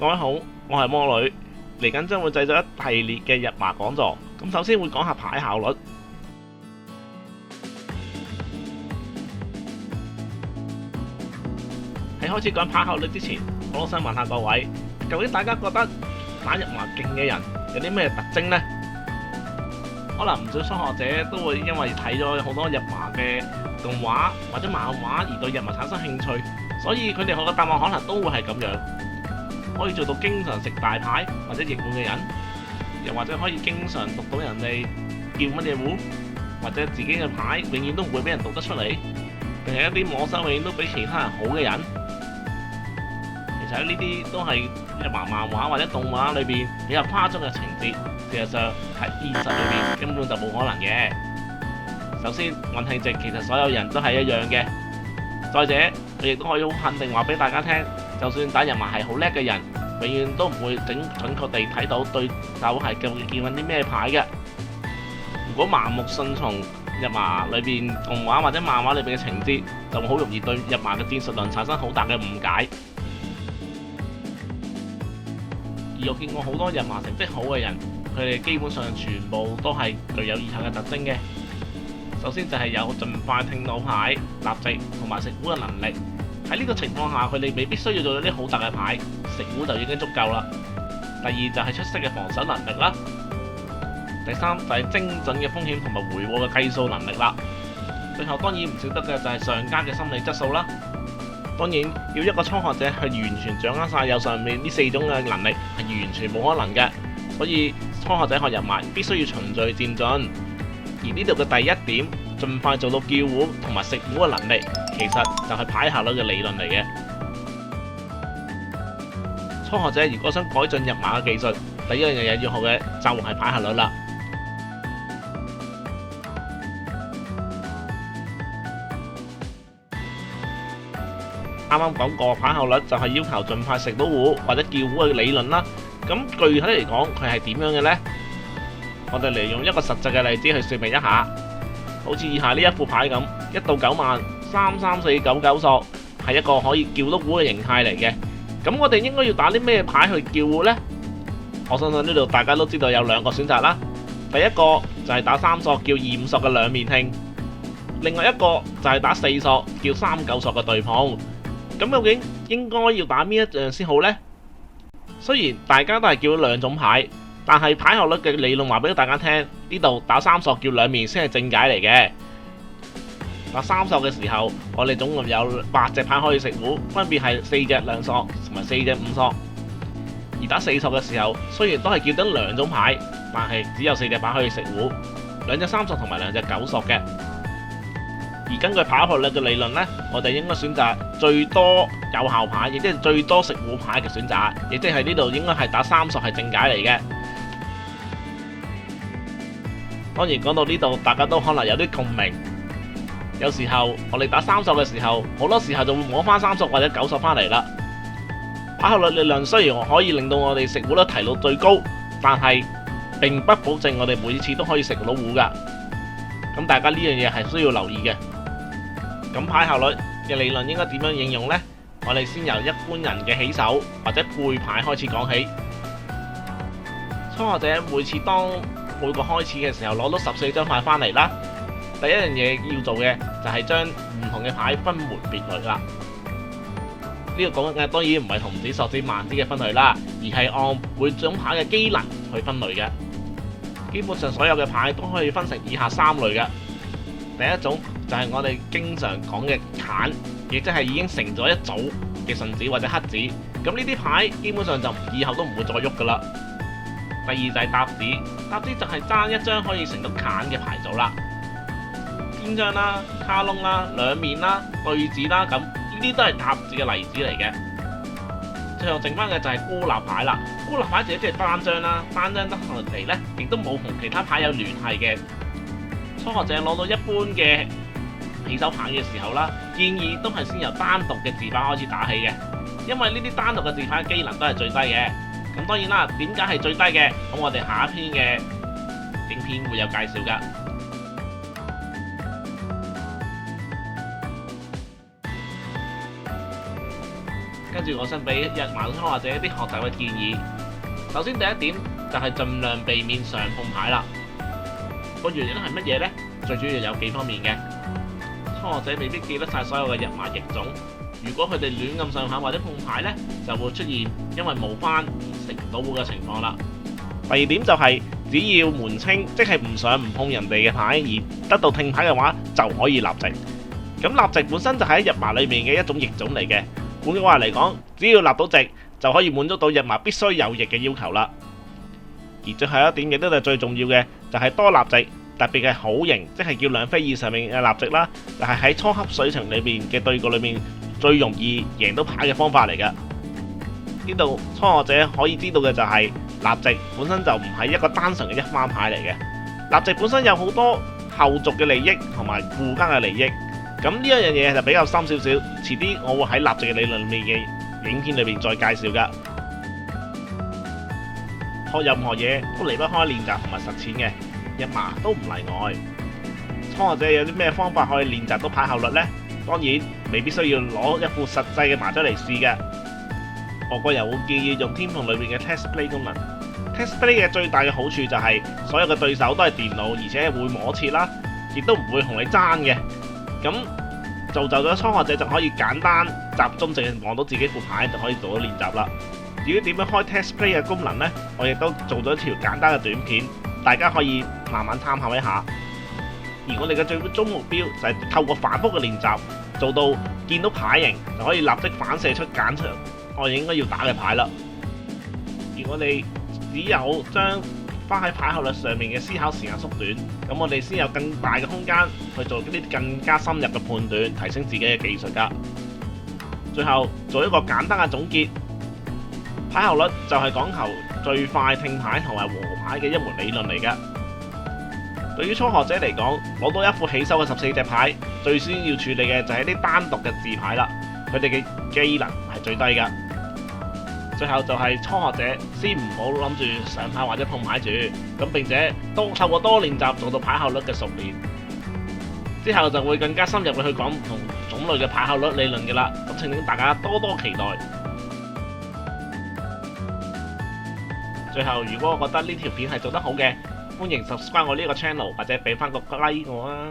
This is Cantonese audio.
各位好，我係魔女，嚟緊將會製作一系列嘅日麻講座。咁首先會講下牌效率。喺開始講牌效率之前，我都想問下各位，究竟大家覺得打日麻勁嘅人有啲咩特徵呢？可能唔少初學者都會因為睇咗好多日麻嘅動畫或者漫畫而對日麻產生興趣，所以佢哋學嘅答案可能都會係咁樣。可以做到經常食大牌或者逆碗嘅人，又或者可以經常讀到人哋叫乜嘢壺，或者自己嘅牌永遠都唔會俾人讀得出嚟，定係一啲摸手永遠都比其他人好嘅人。其實呢啲都係日麻漫畫或者動畫裏邊比較誇張嘅情節，事實上喺現實裏邊根本就冇可能嘅。首先，運氣值其實所有人都係一樣嘅。再者，佢亦都可以好肯定話俾大家聽，就算打日麻係好叻嘅人，永遠都唔會準確地睇到對手係究竟見緊啲咩牌嘅。如果盲目順從日麻裏邊動畫或者漫畫裏邊嘅情節，就好容易對日麻嘅戰術論產生好大嘅誤解。而我見過好多日麻成績好嘅人，佢哋基本上全部都係具有以下嘅特徵嘅。首先就係有盡快聽到牌、立直同埋食壺嘅能力。喺呢個情況下，佢哋未必需要做到啲好大嘅牌，食壺就已經足夠啦。第二就係出色嘅防守能力啦。第三就係精準嘅風險同埋回禍嘅計數能力啦。最後當然唔少得嘅就係上家嘅心理質素啦。當然要一個初學者係完全掌握晒有上面呢4種嘅能力係完全冇可能嘅，所以初學者學日麻必須要循序漸進。而呢度嘅第一點，盡快做到叫壺同埋食壺嘅能力，其實就係牌效率嘅理論嚟嘅。初學者如果想改進日麻嘅技術，第一樣嘢要學嘅就係牌效率啦。啱啱講過牌效率就係要求盡快食到壺或者叫壺嘅理論啦。咁具體嚟講，佢係點樣嘅呢？我哋嚟用一個實際嘅例子去說明一下，好似以下呢一副牌咁，1到9萬33499索係一個可以叫到壺嘅形態嚟嘅。咁我哋應該要打啲咩牌去叫壺呢？我相信呢度大家都知道有2個選擇啦。第一個就係打3索叫25索嘅兩面聽，另外一個就係打4索叫39索嘅對碰。咁究竟應該要打邊一樣先好呢？雖然大家都係叫咗2種牌，但係牌效率嘅理論話俾大家聽，呢度打3索叫兩面先係正解嚟嘅。打3索嘅時候，我哋總共有8隻牌可以食壺，分別係4隻2索同埋4隻5索。而打4索嘅時候，雖然都係叫得2種牌，但係只有4隻牌可以食壺，2隻3索同埋2隻9索嘅。而根據牌效率嘅理論呢，我哋應該選擇最多有效牌，亦即係最多食壺牌嘅選擇，亦即係呢度應該係打3索係正解嚟嘅。當然講到呢度，大家都可能有啲共鳴。有時候我哋打3索嘅時候，好多時候就會摸翻3索或者9索翻嚟啦。牌效率理論雖然可以令到我哋食壺率提到最高，但係並不保證我哋每次都可以食到壺噶。咁大家呢樣嘢係需要留意嘅。咁牌效率嘅理論應該點樣應用呢？我哋先由一般人嘅起手或者配牌開始講起。初學者每個開始嘅時候攞到14張牌翻嚟啦。第一樣嘢要做嘅就係將唔同嘅牌分門別類啦。呢個講嘅當然唔係童子、索子、萬子嘅分類啦，而係按每種牌嘅機能去分類嘅。基本上所有嘅牌都可以分成以下3類嘅。第一種就係我哋經常講嘅揀，亦即係已經成咗一組嘅順子或者黑子。咁呢啲牌基本上就以後都唔會再喐噶啦。第二就係搭子，搭子就係爭一張可以成到揀嘅牌組啦。肩章啦、卡窿啦、兩面啦、對子啦，咁呢啲都係搭子嘅例子嚟嘅。最後剩翻嘅就係孤立牌啦。孤立牌就即係單張啦，單張得嚟呢，亦都冇同其他牌有聯繫嘅。初學者攞到一般嘅起手牌嘅時候啦，建議都係先由單獨嘅字牌開始打起嘅，因為呢啲單獨嘅字牌嘅機能都係最低嘅。咁當然啦，點解係最低嘅？咁我哋下一篇嘅影片會有介紹噶。跟跟住我想俾日麻初學者一啲學習嘅建議。首先第一點就係盡量避免上碰牌啦。個原因係乜嘢呢？最主要有幾方面嘅。初學者未必記得晒所有嘅日麻譯種，如果佢哋亂咁上牌或者碰牌呢，就會出現因為冇番而食唔到糊嘅情況啦。第二點就係只要門清，即係唔上唔碰人哋嘅牌而得到聽牌嘅話，就可以立直。咁立直本身就係喺日麻裏面嘅一種譯種嚟嘅。換句話嚟講，只要立到直，就可以滿足到日麻必須有翼嘅要求啦。而最後一點亦都係最重要嘅，就係多立直，特別係好型，即係叫兩飛以上面嘅立直啦，就係喺初級水場裏面嘅對局裏面最容易贏到牌嘅方法嚟㗎。呢度初學者可以知道嘅就係立直本身就唔係一個單純嘅一番牌嚟嘅，立直本身有好多後續嘅利益同埋附加嘅利益。咁呢一樣嘢就比較深少少，遲啲我會喺立直嘅理論裏面嘅影片裏面再介紹㗎。學任何嘢都離不開練習同埋實踐嘅，日麻都唔例外。初學者有啲咩方法可以練習到牌效率呢？當然未必需要攞一副實際嘅麻雀嚟試嘅。我個人會建議用天蓬裏面嘅 Test Play 功能。Test Play 嘅最大嘅好處就係所有嘅對手都係電腦，而且會摸切啦，亦都唔會同你爭嘅。咁造就咗初學者就可以簡單集中淨係望到自己副牌就可以做到練習啦。至於點樣開 Test Play 嘅功能呢？我亦都做咗一條簡單嘅短片，大家可以慢慢參考一下。而我哋嘅最終目標就係透過反覆嘅練習，做到見到牌型就可以立即反射出揀出我哋應該要打嘅牌啦。而我哋只有將花喺牌效率上面嘅思考時間縮短，咁我哋先有更大嘅空間去做啲更加深入嘅判斷，提升自己嘅技術㗎。最後做一個簡單嘅總結，牌效率就係講求最快聽牌同埋和牌嘅一門理論嚟㗎。對於初學者嚟講，攞到一副起手嘅14隻牌，最先要處理嘅就係啲單獨嘅字牌啦，佢哋嘅機能係最低㗎。最後就係初學者先唔好諗住上牌或者碰牌住，咁並且透過多練習做到牌效率嘅熟練，之後就會更加深入去講唔同種類嘅牌效率理論嘅啦。咁請大家多多期待。最後，如果我覺得呢條片係做得好嘅，歡迎 subscribe 我呢個 channel 或者俾翻個 like 我啊！